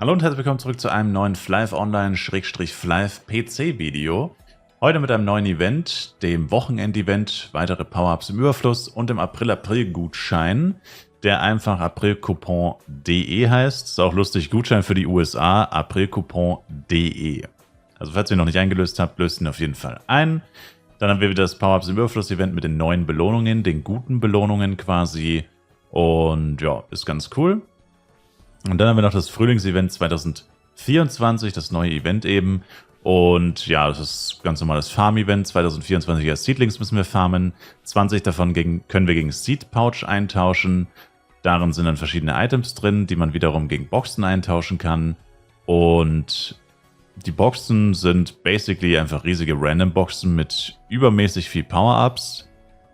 Hallo und herzlich willkommen zurück zu einem neuen Flive Online-Flive PC-Video. Heute mit einem neuen Event, dem Wochenend-Event, weitere Power-Ups im Überfluss und dem April-Gutschein, der einfach aprilcoupon.de heißt. Ist auch lustig, Gutschein für die USA, aprilcoupon.de. Also falls ihr noch nicht eingelöst habt, löst ihn auf jeden Fall ein. Dann haben wir wieder das Power-Ups im Überfluss-Event mit den neuen Belohnungen, den guten Belohnungen quasi. Und ja, ist ganz cool. Und dann haben wir noch das Frühlingsevent 2024, das neue Event eben. Und ja, das ist ganz normales Farm-Event. 2024er Seedlings müssen wir farmen. 20 davon können wir gegen Seed Pouch eintauschen. Darin sind dann verschiedene Items drin, die man wiederum gegen Boxen eintauschen kann. Und die Boxen sind basically einfach riesige Random-Boxen mit übermäßig viel Power-Ups.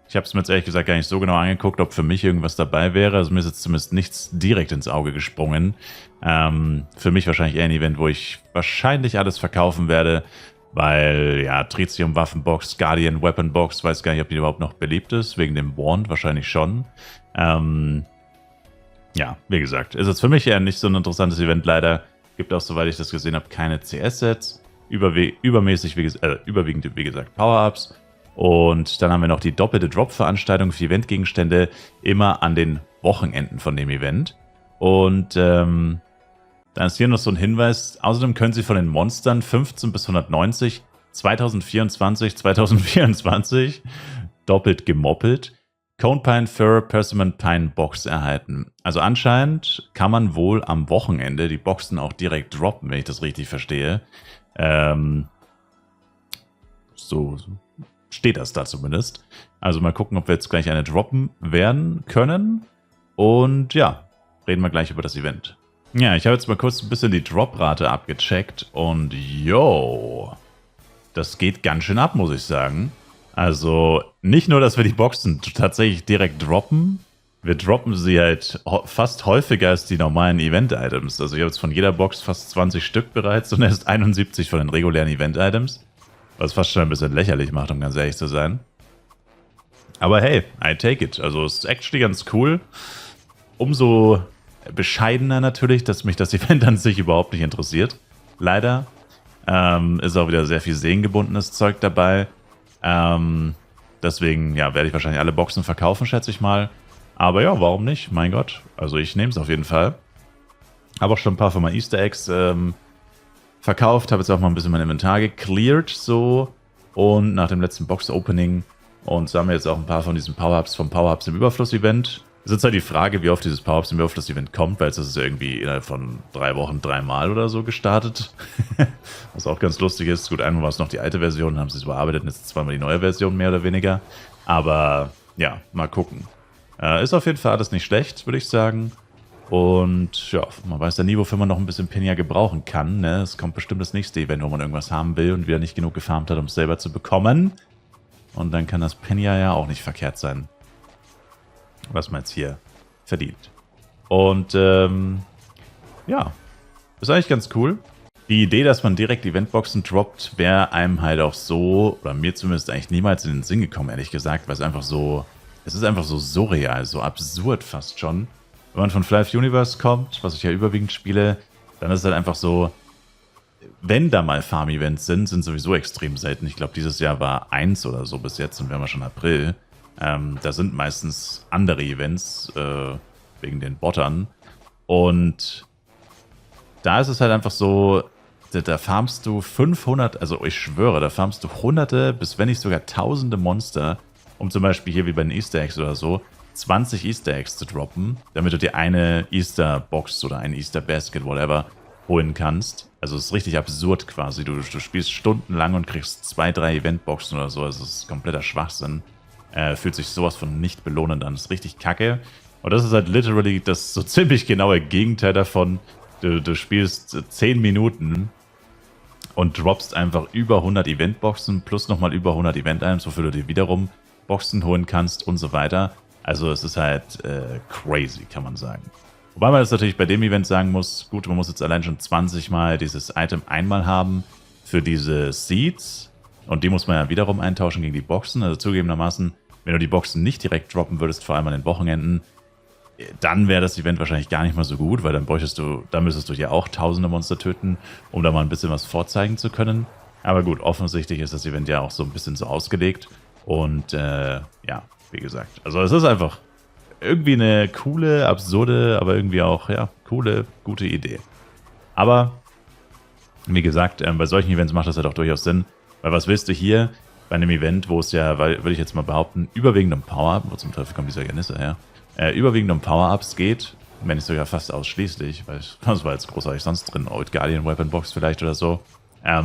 Ich habe es mir jetzt ehrlich gesagt gar nicht so genau angeguckt, ob für mich irgendwas dabei wäre. Also mir ist jetzt zumindest nichts direkt ins Auge gesprungen. Für mich wahrscheinlich eher ein Event, wo ich wahrscheinlich alles verkaufen werde, weil ja, Tritium Waffenbox, Guardian Weapon Box, weiß gar nicht, ob die überhaupt noch beliebt ist, wegen dem Wand wahrscheinlich schon. Ja, wie gesagt, ist jetzt für mich eher nicht so ein interessantes Event leider. Gibt auch, soweit ich das gesehen habe, keine CS-Sets. Überwiegend, wie gesagt, Power-Ups. Und dann haben wir noch die doppelte Drop-Veranstaltung für Eventgegenstände, immer an den Wochenenden von dem Event. Und dann ist hier noch so ein Hinweis, außerdem können Sie von den Monstern 15 bis 190 2024, 2024 doppelt gemoppelt Conepine Fur Persimmon Pine Box erhalten. Also anscheinend kann man wohl am Wochenende die Boxen auch direkt droppen, wenn ich das richtig verstehe. So steht das da zumindest. Also mal gucken, ob wir jetzt gleich eine droppen werden können. Und ja, reden wir gleich über das Event. Ja, ich habe jetzt mal kurz ein bisschen die Drop-Rate abgecheckt. Und yo, das geht ganz schön ab, muss ich sagen. Also nicht nur, dass wir die Boxen tatsächlich direkt droppen, wir droppen sie halt fast häufiger als die normalen Event-Items. Also ich habe jetzt von jeder Box fast 20 Stück bereits und erst 71 von den regulären Event-Items. Was fast schon ein bisschen lächerlich macht, um ganz ehrlich zu sein. Aber hey, I take it. Also es ist actually ganz cool. Umso bescheidener natürlich, dass mich das Event an sich überhaupt nicht interessiert. Leider. Ist auch wieder sehr viel seelengebundenes Zeug dabei. Deswegen, ja, werde ich wahrscheinlich alle Boxen verkaufen, schätze ich mal. Aber ja, warum nicht? Mein Gott. Also ich nehme es auf jeden Fall. Habe auch schon ein paar von meinen Easter Eggs verkauft, habe jetzt auch mal ein bisschen mein Inventar gecleared so und nach dem letzten Box-Opening und sammle jetzt auch ein paar von diesen Power-Ups vom Power-Ups im Überfluss-Event. Es ist jetzt halt die Frage, wie oft dieses Power-Ups im Überfluss-Event kommt, weil es ist irgendwie innerhalb von 3 Wochen 3-mal oder so gestartet. Was auch ganz lustig ist. Gut, einmal war es noch die alte Version, dann haben sie es überarbeitet und jetzt zweimal die neue Version, mehr oder weniger. Aber ja, mal gucken. Ist auf jeden Fall alles nicht schlecht, würde ich sagen. Und ja, man weiß ja nie, wofür man noch ein bisschen Penia gebrauchen kann. Ne? Es kommt bestimmt das nächste Event, wo man irgendwas haben will und wieder nicht genug gefarmt hat, um es selber zu bekommen. Und dann kann das Penia ja auch nicht verkehrt sein, was man jetzt hier verdient. Und ja, ist eigentlich ganz cool. Die Idee, dass man direkt Eventboxen droppt, wäre einem halt auch so, oder mir zumindest eigentlich niemals in den Sinn gekommen, ehrlich gesagt, weil es einfach so, es ist einfach so surreal, so absurd fast schon. Wenn man von Flive Universe kommt, was ich ja überwiegend spiele, dann ist es halt einfach so, wenn da mal Farm-Events sind sowieso extrem selten. Ich glaube, dieses Jahr war 1 oder so bis jetzt und wir haben ja schon April. Da sind meistens andere Events wegen den Bottern. Und da ist es halt einfach so, da farmst du 500, also ich schwöre, da farmst du hunderte bis wenn nicht sogar tausende Monster, um zum Beispiel hier wie bei den Easter Eggs oder so, 20 Easter Eggs zu droppen, damit du dir eine Easter Box oder ein Easter Basket, whatever, holen kannst. Also es ist richtig absurd quasi. Du spielst stundenlang und kriegst 2, 3 Eventboxen oder so. Also es ist kompletter Schwachsinn. Fühlt sich sowas von nicht belohnend an. Das ist richtig kacke. Und das ist halt literally das so ziemlich genaue Gegenteil davon. Du spielst 10 Minuten und droppst einfach über 100 Eventboxen plus nochmal über 100 Event-Items, wofür du dir wiederum Boxen holen kannst und so weiter. Also es ist halt crazy, kann man sagen. Wobei man das natürlich bei dem Event sagen muss, gut, man muss jetzt allein schon 20 Mal dieses Item einmal haben für diese Seeds. Und die muss man ja wiederum eintauschen gegen die Boxen. Also zugegebenermaßen, wenn du die Boxen nicht direkt droppen würdest, vor allem an den Wochenenden, dann wäre das Event wahrscheinlich gar nicht mal so gut, weil dann müsstest du ja auch tausende Monster töten, um da mal ein bisschen was vorzeigen zu können. Aber gut, offensichtlich ist das Event ja auch so ein bisschen so ausgelegt. Und ja, wie gesagt, also es ist einfach irgendwie eine coole, absurde, aber irgendwie auch, ja, coole, gute Idee. Aber, wie gesagt, bei solchen Events macht das halt auch durchaus Sinn, weil was willst du hier bei einem Event, wo es ja, würde ich jetzt mal behaupten, überwiegend um Power-Up, wo zum Teufel kommt dieser Janisse her, überwiegend um Power-Ups geht, wenn nicht sogar fast ausschließlich, weil was war jetzt großartig sonst drin, Old Guardian Weapon Box vielleicht oder so, da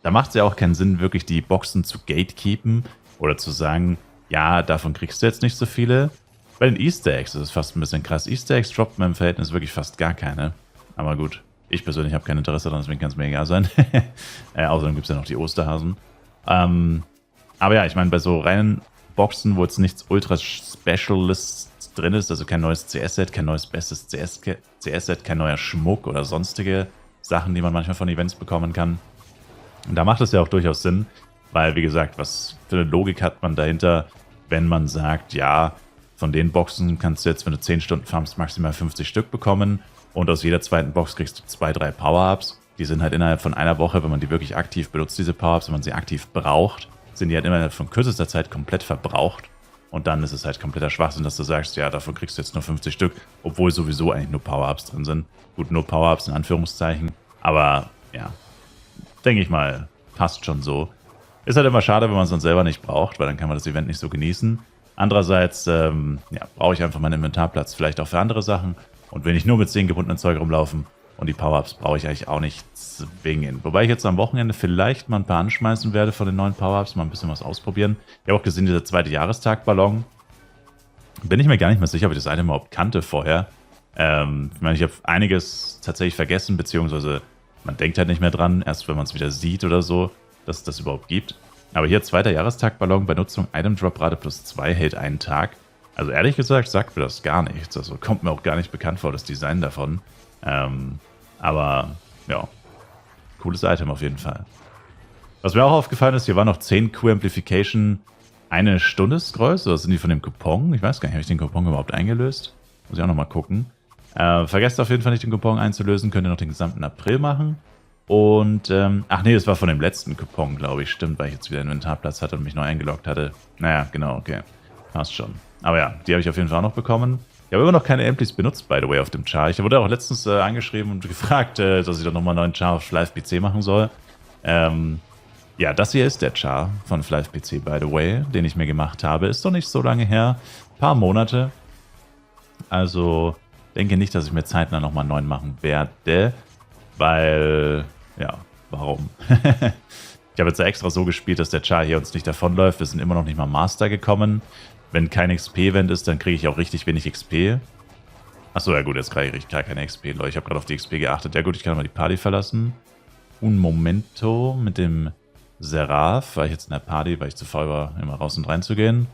macht es ja auch keinen Sinn, wirklich die Boxen zu gatekeepen oder zu sagen, ja, davon kriegst du jetzt nicht so viele. Bei den Easter Eggs ist es fast ein bisschen krass. Easter Eggs droppen im Verhältnis wirklich fast gar keine. Aber gut, ich persönlich habe kein Interesse daran, deswegen kann es mir egal sein. Außerdem gibt es ja noch die Osterhasen. Aber ja, ich meine, bei so reinen Boxen, wo jetzt nichts ultra Specialists drin ist, also kein neues CS-Set, kein neues bestes CS-Set, kein neuer Schmuck oder sonstige Sachen, die man manchmal von Events bekommen kann. Und da macht es ja auch durchaus Sinn, weil, wie gesagt, was für eine Logik hat man dahinter, wenn man sagt, ja, von den Boxen kannst du jetzt, wenn du 10 Stunden farmst, maximal 50 Stück bekommen und aus jeder zweiten Box kriegst du 2, 3 Power-Ups. Die sind halt innerhalb von einer Woche, wenn man die wirklich aktiv benutzt, diese Power-Ups, wenn man sie aktiv braucht, sind die halt innerhalb von kürzester Zeit komplett verbraucht. Und dann ist es halt kompletter Schwachsinn, dass du sagst, ja, davon kriegst du jetzt nur 50 Stück, obwohl sowieso eigentlich nur Power-Ups drin sind. Gut, nur Power-Ups in Anführungszeichen, aber ja, denke ich mal, passt schon so. Ist halt immer schade, wenn man es dann selber nicht braucht, weil dann kann man das Event nicht so genießen. Andererseits ja, brauche ich einfach meinen Inventarplatz vielleicht auch für andere Sachen und will nicht nur mit 10 gebundenen Zeug rumlaufen und die Power-Ups brauche ich eigentlich auch nicht zwingend. Wobei ich jetzt am Wochenende vielleicht mal ein paar anschmeißen werde von den neuen Power-Ups, mal ein bisschen was ausprobieren. Ich habe auch gesehen, dieser 2. Jahrestag-Ballon. Bin ich mir gar nicht mehr sicher, ob ich das Item überhaupt kannte vorher. Ich meine, ich habe einiges tatsächlich vergessen, beziehungsweise man denkt halt nicht mehr dran, erst wenn man es wieder sieht oder so, dass es das überhaupt gibt. Aber hier 2. Jahrestag-Ballon bei Nutzung Item-Drop-Rate +2 hält einen Tag. Also ehrlich gesagt sagt mir das gar nichts. Also kommt mir auch gar nicht bekannt vor, das Design davon. Aber ja, cooles Item auf jeden Fall. Was mir auch aufgefallen ist, hier war noch 10 Q-Amplification 1 Stunde Scrolls. Oder sind die von dem Coupon? Ich weiß gar nicht, habe ich den Coupon überhaupt eingelöst? Muss ich auch nochmal gucken. Vergesst auf jeden Fall nicht, den Coupon einzulösen. Könnt ihr noch den gesamten April machen. Und, ach nee, das war von dem letzten Coupon, glaube ich. Stimmt, weil ich jetzt wieder Inventarplatz hatte und mich neu eingeloggt hatte. Naja, genau, okay. Passt schon. Aber ja, die habe ich auf jeden Fall auch noch bekommen. Ich habe immer noch keine Amplis benutzt, by the way, auf dem Char. Ich wurde auch letztens angeschrieben und gefragt, dass ich doch nochmal einen neuen Char auf Live PC machen soll. Ja, das hier ist der Char von Live PC, by the way, den ich mir gemacht habe. Ist doch nicht so lange her. Ein paar Monate. Also, denke nicht, dass ich mir zeitnah nochmal einen neuen machen werde. Weil, ja, warum? Ich habe jetzt extra so gespielt, dass der Char hier uns nicht davonläuft. Wir sind immer noch nicht mal Master gekommen. Wenn kein XP-Event ist, dann kriege ich auch richtig wenig XP. Achso, ja gut, jetzt kriege ich gar keine XP, Leute. Ich habe gerade auf die XP geachtet. Ja gut, ich kann mal die Party verlassen. Un Momento mit dem Seraph. War ich jetzt in der Party, weil ich zu faul war, immer raus und rein zu gehen.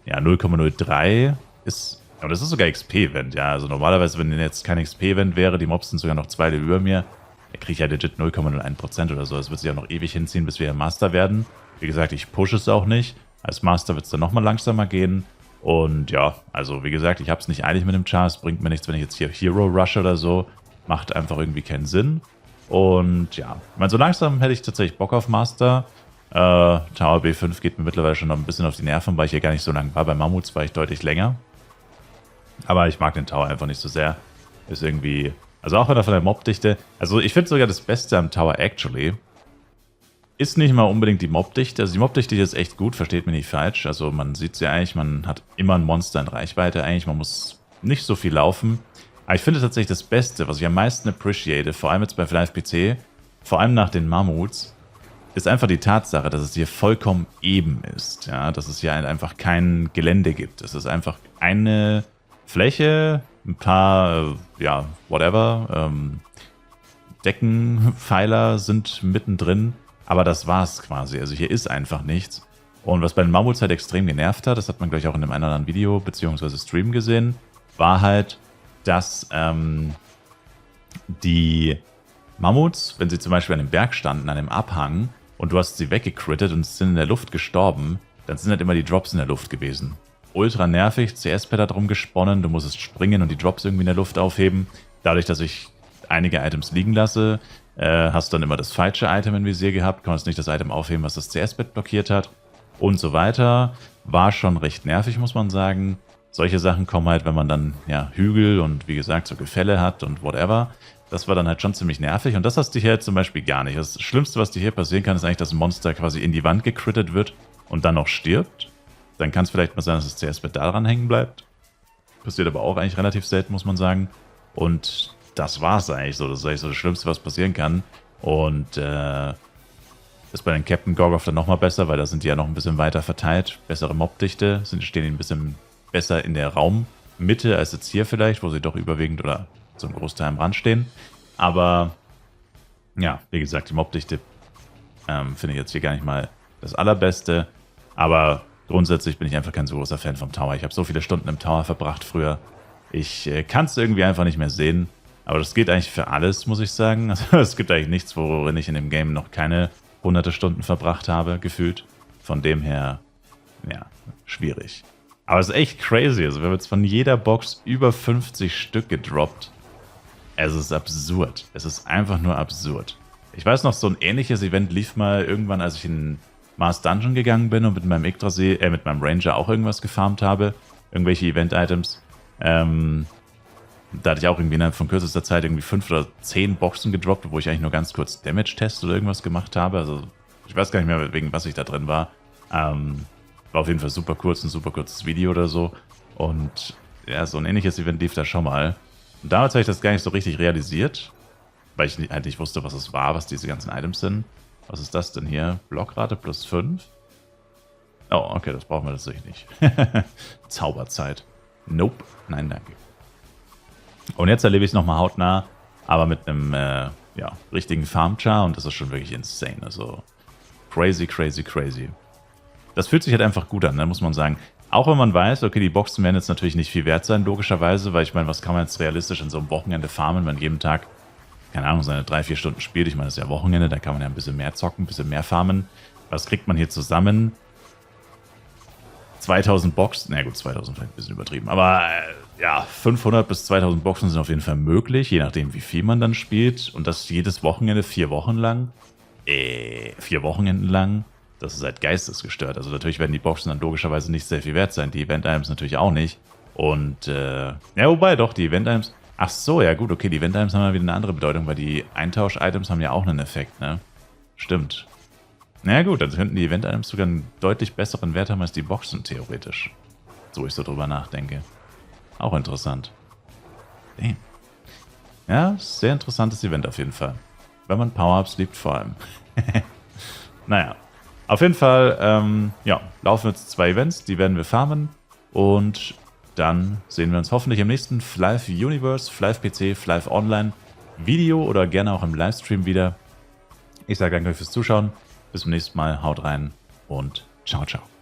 Ja, 0,03 ist... Aber das ist sogar XP-Event, ja. Also normalerweise, wenn jetzt kein XP-Event wäre, die Mobs sind sogar noch 2 Level über mir, dann kriege ich ja legit 0,01% oder so. Das wird sich ja noch ewig hinziehen, bis wir Master werden. Wie gesagt, ich pushe es auch nicht. Als Master wird es dann nochmal langsamer gehen. Und ja, also wie gesagt, ich habe es nicht eilig mit dem Char. Es bringt mir nichts, wenn ich jetzt hier Hero Rush oder so. Macht einfach irgendwie keinen Sinn. Und ja, ich meine, so langsam hätte ich tatsächlich Bock auf Master. Tower B5 geht mir mittlerweile schon noch ein bisschen auf die Nerven, weil ich hier gar nicht so lange war. Bei Mammuts war ich deutlich länger. Aber ich mag den Tower einfach nicht so sehr. Ist irgendwie... Also auch wenn er von der Mobdichte... Also ich finde sogar das Beste am Tower actually ist nicht mal unbedingt die Mobdichte. Also die Mobdichte ist echt gut, versteht mich nicht falsch. Also man sieht sie eigentlich, man hat immer ein Monster in Reichweite eigentlich. Man muss nicht so viel laufen. Aber ich finde tatsächlich das Beste, was ich am meisten appreciate, vor allem jetzt bei Live PC, vor allem nach den Mammuts, ist einfach die Tatsache, dass es hier vollkommen eben ist. Ja, dass es hier einfach kein Gelände gibt. Es ist einfach eine Fläche, ein paar, ja, whatever, Deckenpfeiler sind mittendrin, aber das war's quasi. Also hier ist einfach nichts. Und was bei den Mammuts halt extrem genervt hat, das hat man gleich auch in einem anderen Video bzw. Stream gesehen, war halt, dass die Mammuts, wenn sie zum Beispiel an einem Berg standen, an einem Abhang, und du hast sie weggecrittet und sind in der Luft gestorben, dann sind halt immer die Drops in der Luft gewesen. ultra nervig. CS-Pad hat rumgesponnen, du musstest springen und die Drops irgendwie in der Luft aufheben. Dadurch, dass ich einige Items liegen lasse, hast du dann immer das falsche Item im Visier gehabt, konntest nicht das Item aufheben, was das CS-Pad blockiert hat und so weiter. War schon recht nervig, muss man sagen. Solche Sachen kommen halt, wenn man dann ja Hügel und wie gesagt so Gefälle hat und whatever. Das war dann halt schon ziemlich nervig und das hast du hier zum Beispiel gar nicht. Das Schlimmste, was dir hier passieren kann, ist eigentlich, dass ein Monster quasi in die Wand gecrittet wird und dann noch stirbt. Dann kann es vielleicht mal sein, dass das CS-Pad daran hängen bleibt. Passiert aber auch eigentlich relativ selten, muss man sagen. Und das war es eigentlich so. Das ist eigentlich so das Schlimmste, was passieren kann. Und ist bei den Captain Gorgoth dann nochmal besser, weil da sind die ja noch ein bisschen weiter verteilt. Bessere Mobdichte, stehen ein bisschen besser in der Raummitte als jetzt hier vielleicht, wo sie doch überwiegend oder zum Großteil am Rand stehen. Aber ja, wie gesagt, die Mobdichte finde ich jetzt hier gar nicht mal das Allerbeste. Aber grundsätzlich bin ich einfach kein so großer Fan vom Tower. Ich habe so viele Stunden im Tower verbracht früher. Ich kann es irgendwie einfach nicht mehr sehen. Aber das geht eigentlich für alles, muss ich sagen. Also es gibt eigentlich nichts, worin ich in dem Game noch keine hunderte Stunden verbracht habe, gefühlt. Von dem her, ja, schwierig. Aber es ist echt crazy. Also wir haben jetzt von jeder Box über 50 Stück gedroppt. Es ist absurd. Es ist einfach nur absurd. Ich weiß noch, so ein ähnliches Event lief mal irgendwann, als ich in Mars Dungeon gegangen bin und mit meinem Yggdrasil, mit meinem Ranger auch irgendwas gefarmt habe. Irgendwelche Event-Items. Da hatte ich auch irgendwie innerhalb von kürzester Zeit irgendwie 5 oder 10 Boxen gedroppt, wo ich eigentlich nur ganz kurz Damage-Test oder irgendwas gemacht habe. Also ich weiß gar nicht mehr, wegen was ich da drin war. War auf jeden Fall super kurz, ein super kurzes Video oder so. Und ja, so ein ähnliches Event lief da schon mal. Und damals habe ich das gar nicht so richtig realisiert, weil ich halt nicht wusste, was es war, was diese ganzen Items sind. Was ist das denn hier? Blockrate plus 5? Oh, okay, das brauchen wir tatsächlich nicht. Zauberzeit. Nope. Nein, danke. Und jetzt erlebe ich es nochmal hautnah, aber mit einem ja, richtigen Farm-Char und das ist schon wirklich insane. Also crazy, crazy, crazy. Das fühlt sich halt einfach gut an, ne, muss man sagen. Auch wenn man weiß, okay, die Boxen werden jetzt natürlich nicht viel wert sein, logischerweise, weil ich meine, was kann man jetzt realistisch in so einem Wochenende farmen, wenn jeden Tag, keine Ahnung, seine 3-4 Stunden spielt. Ich meine, das ist ja Wochenende, da kann man ja ein bisschen mehr zocken, ein bisschen mehr farmen. Was kriegt man hier zusammen? 2000 Boxen, na gut, 2000 vielleicht ein bisschen übertrieben, aber ja, 500 bis 2000 Boxen sind auf jeden Fall möglich, je nachdem wie viel man dann spielt und das jedes Wochenende 4 Wochen lang. 4 Wochenenden lang, das ist halt geistesgestört. Also natürlich werden die Boxen dann logischerweise nicht sehr viel wert sein, die Event-Items natürlich auch nicht. Und ja, wobei doch, die Event-Items, ach so, ja gut, okay, die Event-Items haben ja wieder eine andere Bedeutung, weil die Eintausch-Items haben ja auch einen Effekt, ne? Stimmt. Na ja, gut, dann könnten die Event-Items sogar einen deutlich besseren Wert haben als die Boxen, theoretisch. So ich so drüber nachdenke. Auch interessant. Damn. Ja, sehr interessantes Event auf jeden Fall. Wenn man Power-Ups liebt, vor allem. Naja, auf jeden Fall, ja, laufen jetzt 2 Events, die werden wir farmen. Und dann sehen wir uns hoffentlich im nächsten Flive Universe, Flive PC, Flive Online Video oder gerne auch im Livestream wieder. Ich sage danke fürs Zuschauen. Bis zum nächsten Mal, haut rein und ciao, ciao.